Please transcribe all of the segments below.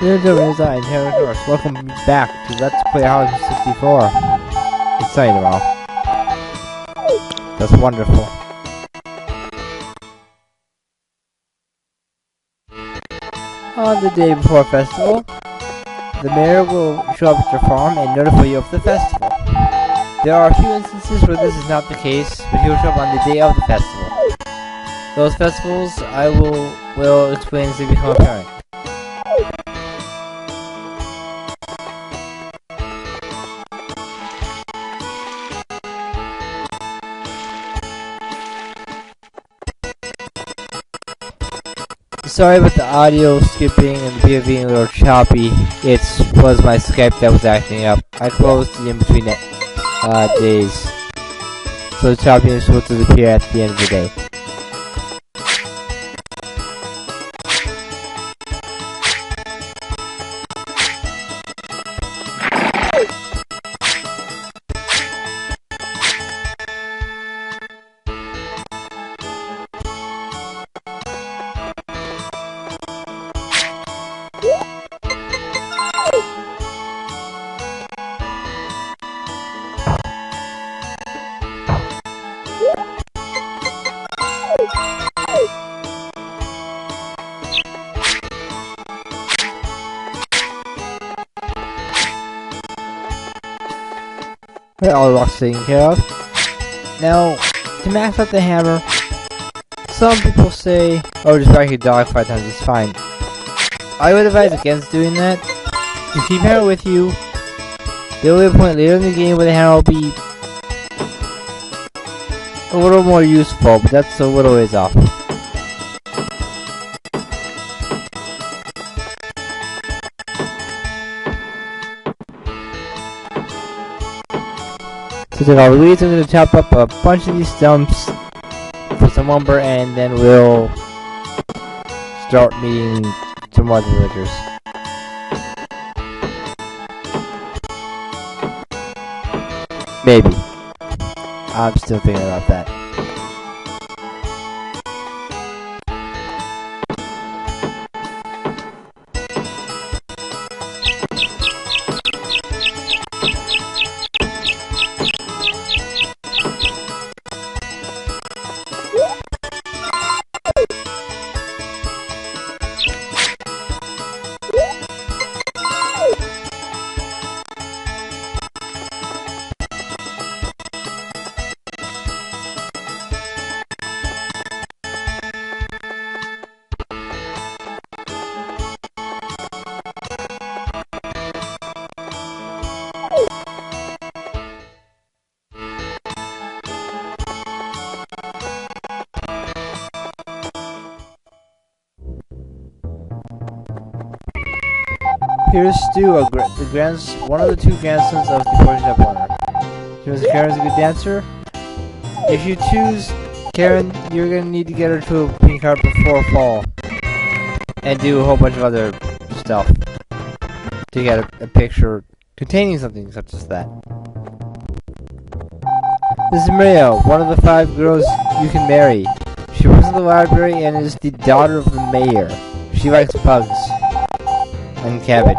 Ladies and gentlemen, I'm Terror. Welcome back to Let's Play House 64. It's sunny tomorrow. That's wonderful. On the day before festival, the mayor will show up at your farm and notify you of the festival. There are a few instances where this is not the case, but he will show up on the day of the festival. Those festivals I will explain as they become apparent. Sorry about the audio skipping and the video being a little choppy. It was my Skype that was acting up. I closed it in between days, so the choppiness will disappear at the end of the day. All the rocks taken care of. Now, to max out the hammer, some people say, oh, just whack your dog 5 times, it's fine. I would advise against doing that. If you keep hammer with you, there will be a point later in the game where the hammer will be a little more useful, but that's a little ways off. To take all the weeds, I'm going to chop up a bunch of these stumps for some lumber, and then we'll start meeting some more villagers. Maybe. I'm still thinking about that. Here's Stu, one of the two grandsons of the Portion Shop owner. She was Karen's a good dancer. If you choose Karen, you're gonna need to get her to a pink card before fall, and do a whole bunch of other stuff to get a picture containing something such as that. This is Maria, one of the 5 girls you can marry. She works in the library and is the daughter of the mayor. She likes bugs. And cabbage.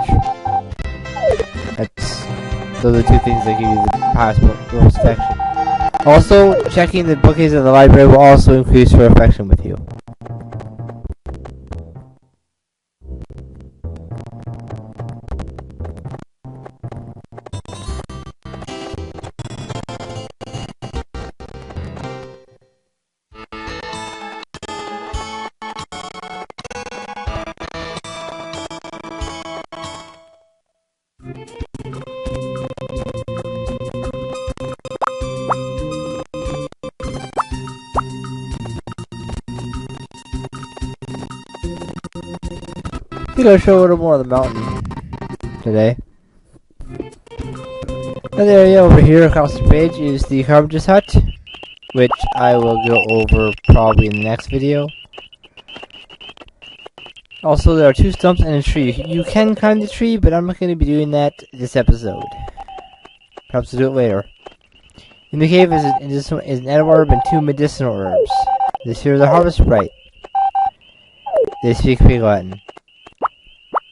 Those are the 2 things that give you the highest level of affection. Also, checking the bookcase at the library will also increase her affection with you. I'm gonna show a little more of the mountain today. Another area over here across the page is the carpenter's hut, which I will go over probably in the next video. Also, there are 2 stumps and a tree. You can climb the tree, but I'm not going to be doing that this episode. Perhaps I'll do it later. In the cave is an edible herb and 2 medicinal herbs. This here is a harvest sprite. They speak Pig Latin.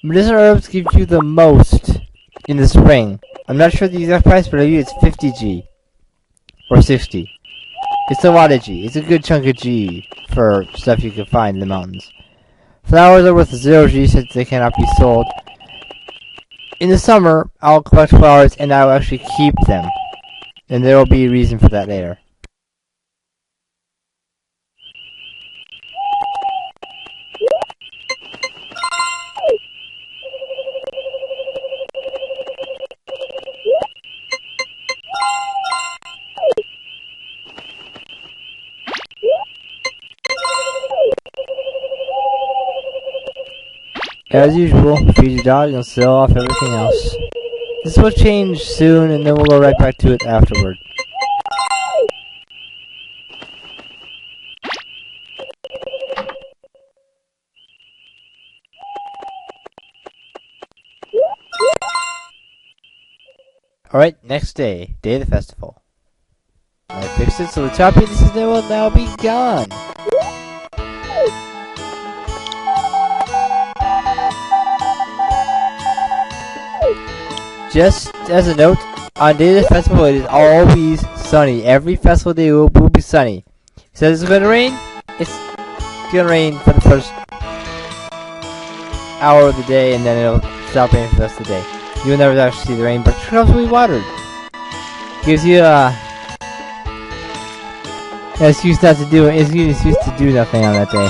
Medicinal herbs give you the most in the spring. I'm not sure the exact price, but I believe it's 50G or 60. It's a lot of G. It's a good chunk of G for stuff you can find in the mountains. Flowers are worth 0G since they cannot be sold. In the summer, I'll collect flowers and I'll actually keep them. And there will be a reason for that later. As usual, feed your dog and sell off everything else. This will change soon and then we'll go right back to it afterward. Alright, next day. Day of the festival. I fixed it so the choppy season will now be gone. Just as a note, on day of the festival it is always sunny. Every festival day will be sunny. It says it's gonna rain, it's gonna rain for the first hour of the day and then it'll stop raining for the rest of the day. You'll never actually see the rain, but your crops will be watered. Gives you an excuse not to do it. It's an excuse to do nothing on that day.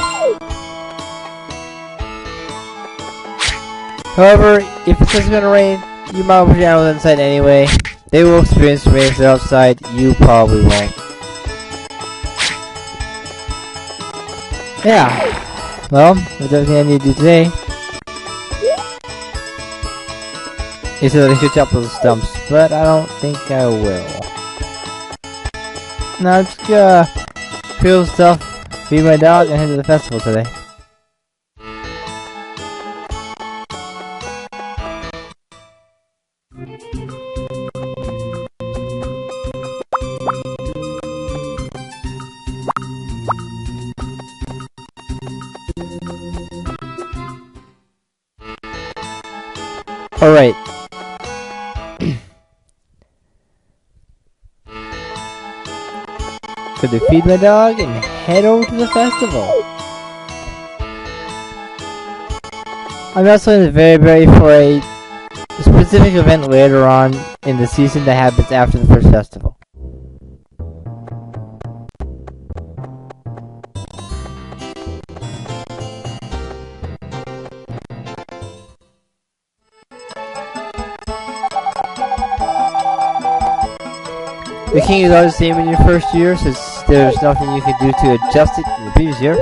However, if it says it's gonna rain, you might put your animals inside anyway. They will experience the rain if they're outside. You probably won't. Yeah. Well, that's everything I need to do today. He said I could chop those stumps, but I don't think I will. Now I'm just gonna peel stuff, feed my dog, and head to the festival today. Alright. Gonna feed my dog and head over to the festival. I'm also in the very for a specific event later on in the season that happens after the first festival. The king is always the same in your first year, since there's nothing you can do to adjust it to the previous year.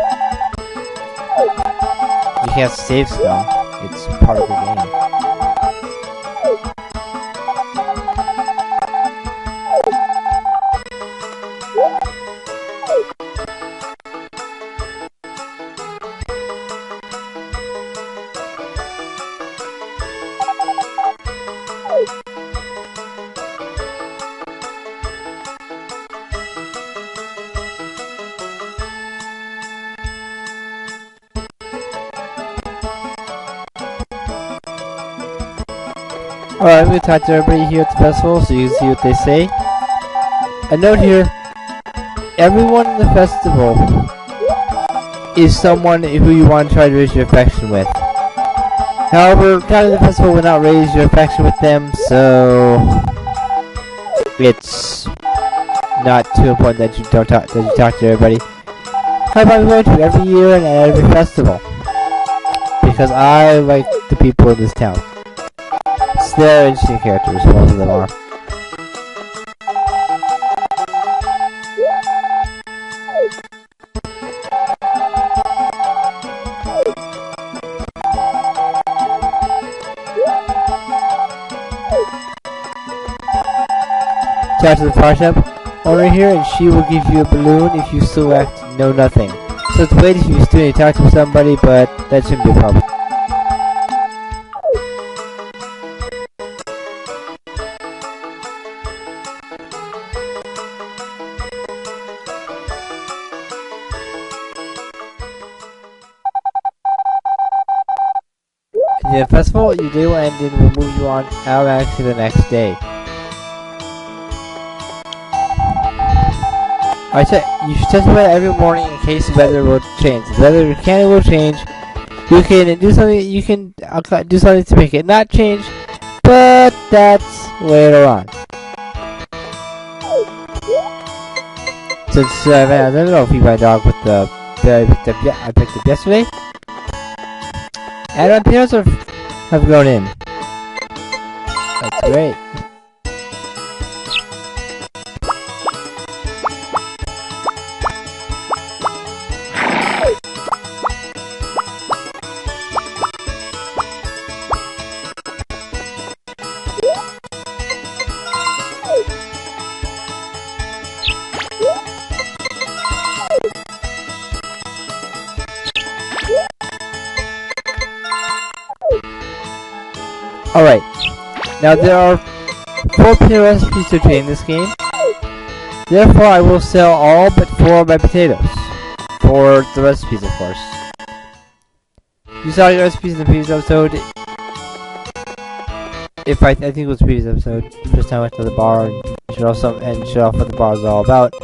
You can't save scum. It's part of the game. Alright, I'm going to talk to everybody here at the festival so you can see what they say. A note here, everyone in the festival is someone who you want to try to raise your affection with. However, coming to the festival will not raise your affection with them, so it's not too important that you talk to everybody. However, I'm going to every year and at every festival because I like the people in this town. They're interesting characters, most of them are. Talk to the flower shop owner here and she will give you a balloon if you select Know Nothing. So it's way if you still need to talk to somebody, but that shouldn't be a problem. the festival, your day will end and will move you on automatically to the next day. You should test the weather every morning in case the weather will change. The weather will change. You can do something. You can do something to make it not change, but that's later on. Since I don't know if you my dog with the I picked up yesterday, and my parents have grown in. That's great. Alright, now there are 4 potato recipes to obtain in this game. Therefore, I will sell all but 4 of my potatoes. For the recipes, of course. You saw your recipes in the previous episode. I think it was the previous episode. First time I went to the bar and showed off what the bar is all about.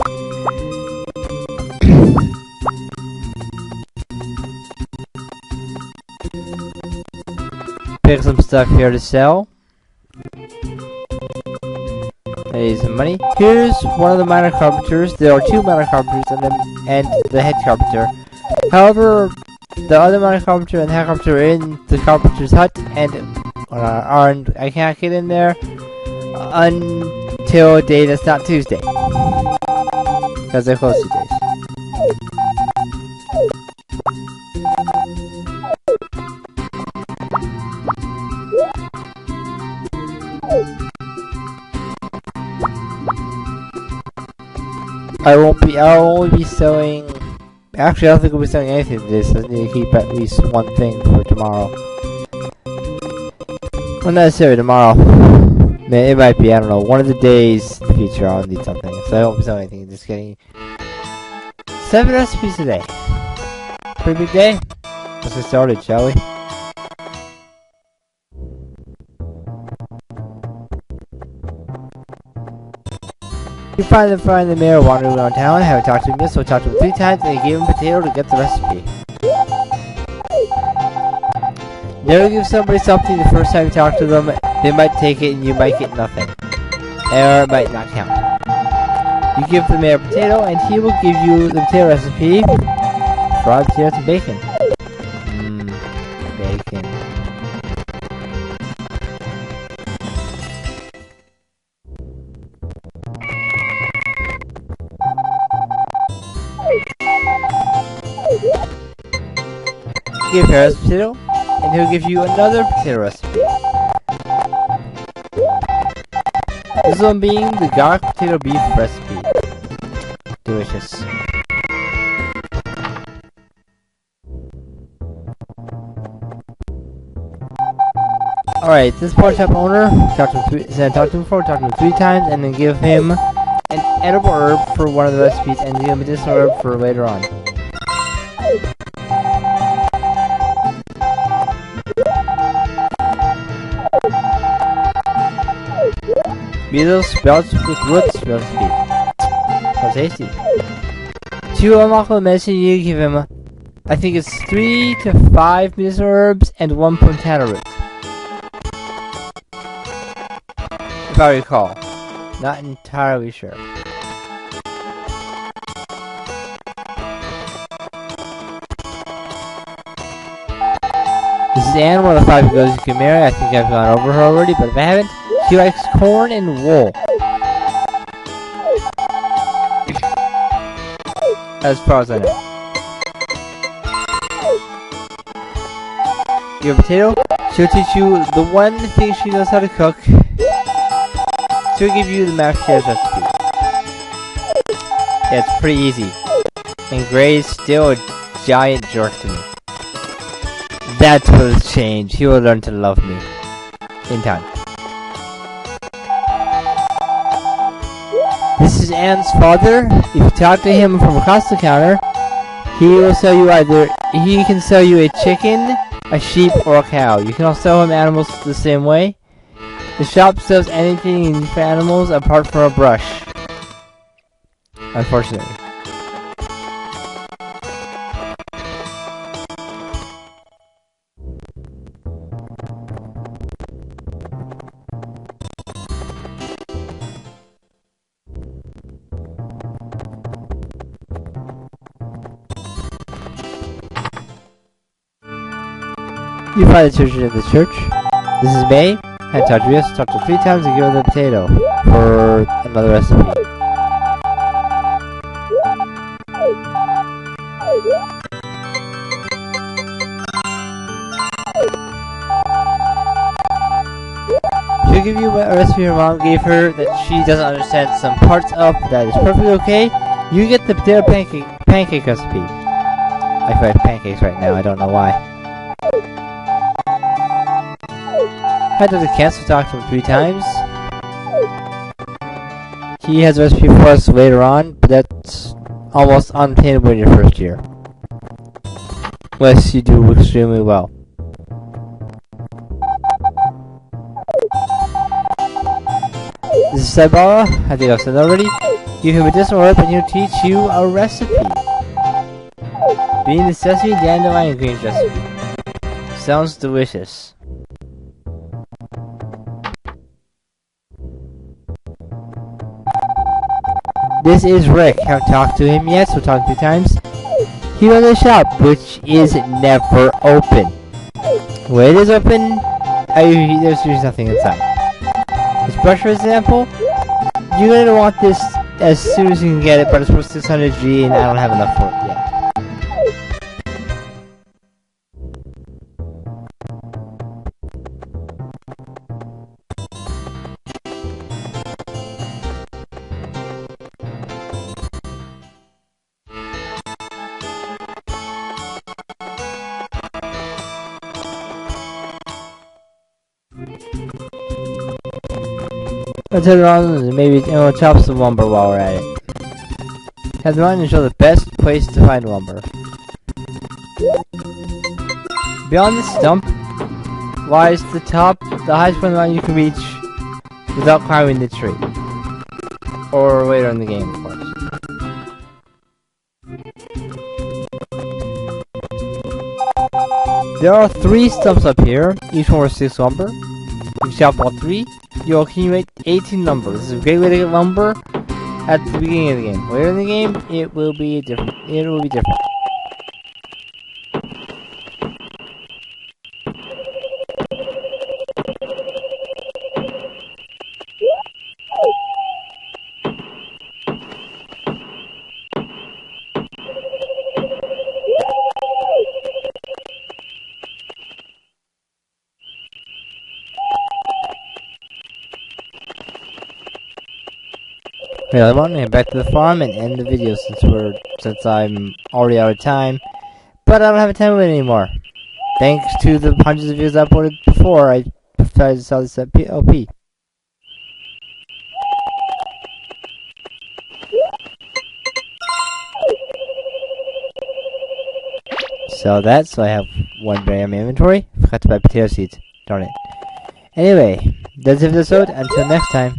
Pick some stuff here to sell. I need some money. Here's one of the minor carpenters. There are 2 minor carpenters and the head carpenter. However, the other minor carpenter and the head carpenter are in the carpenter's hut and I can't get in there until a day that's not Tuesday. Because they're closed Tuesdays. I'll only be sewing. Actually, I don't think I'll be selling anything today, so I need to keep at least one thing for tomorrow. Well, not necessarily tomorrow. It might be, I don't know, one of the days in the future I'll need something. So I won't be selling anything, just getting 7 recipes today. Pretty big day. Let's get started, shall we? You find the mayor wandering around town, haven't talked to him yet, so talked to him 3 times and they gave him a potato to get the recipe. Never give somebody something the first time you talk to them, they might take it and you might get nothing. Or it might not count. You give the mayor a potato and he will give you the potato recipe. Fried potatoes and bacon. Bacon. Give Harris a potato, and he'll give you another potato recipe. This one being the garlic potato beef recipe. Delicious. Alright, this pawn shop owner, talked to him 3 times, and then give him an edible herb for one of the recipes, and give him a medicinal herb for later on. Beetles, sprouts with roots recipe. So tasty. To unlock the medicine, you give him, I think it's 3 to 5 medicinal herbs and 1 pontana root. If I recall. Not entirely sure. This is Anne, one of the 5 girls you can marry. I think I've gone over her already, but if I haven't, she likes corn and wool. As far as I know. Your potato, she'll teach you the one thing she knows how to cook. She'll give you the mashed potatoes recipe. Yeah, it's pretty easy. And Gray's still a giant jerk to me. That's what has changed. He will learn to love me. In time. This is Anne's father. If you talk to him from across the counter, he will sell you he can sell you a chicken, a sheep, or a cow. You can also sell him animals the same way. The shop sells anything you need for animals apart from a brush. Unfortunately. You find the children in the church. This is May. I touch this, touch it 3 times and give her the potato for another recipe. She'll give you a recipe her mom gave her that she doesn't understand some parts of. That is perfectly okay. You get the potato pancake recipe. I feel like pancakes right now, I don't know why. I had to cancel talk to him 3 times. He has a recipe for us later on, but that's almost unattainable in your first year. Unless you do extremely well. This is Saibara. I think I've said that already. Give him a medicinal herb and he'll teach you a recipe. Being the sesame dandelion greens recipe. Sounds delicious. This is Rick. I haven't talked to him yet, so we'll talk 2 times. He runs a shop, which is never open. When it is open, there's usually nothing inside. This brush, for example, you're going to want this as soon as you can get it, but it's for 600G and I don't have enough for it yet. Let's head around and maybe we'll chop some lumber while we're at it. Head around and show the best place to find lumber. Beyond the stump lies the highest point of the mountain you can reach without climbing the tree. Or later in the game, of course. There are 3 stumps up here, each one worth 6 lumber. You chop all 3, you'll accumulate 18 lumber. This is a great way to get lumber at the beginning of the game. Later in the game, it will be different. I want to get back to the farm and end the video since I'm already out of time, but I don't have time with it anymore. Thanks to the hundreds of videos I uploaded before, I decided to sell this at LP. Sell that, so I have 1 berry in my inventory. Forgot to buy potato seeds. Darn it. Anyway, that's it for this episode. Until next time.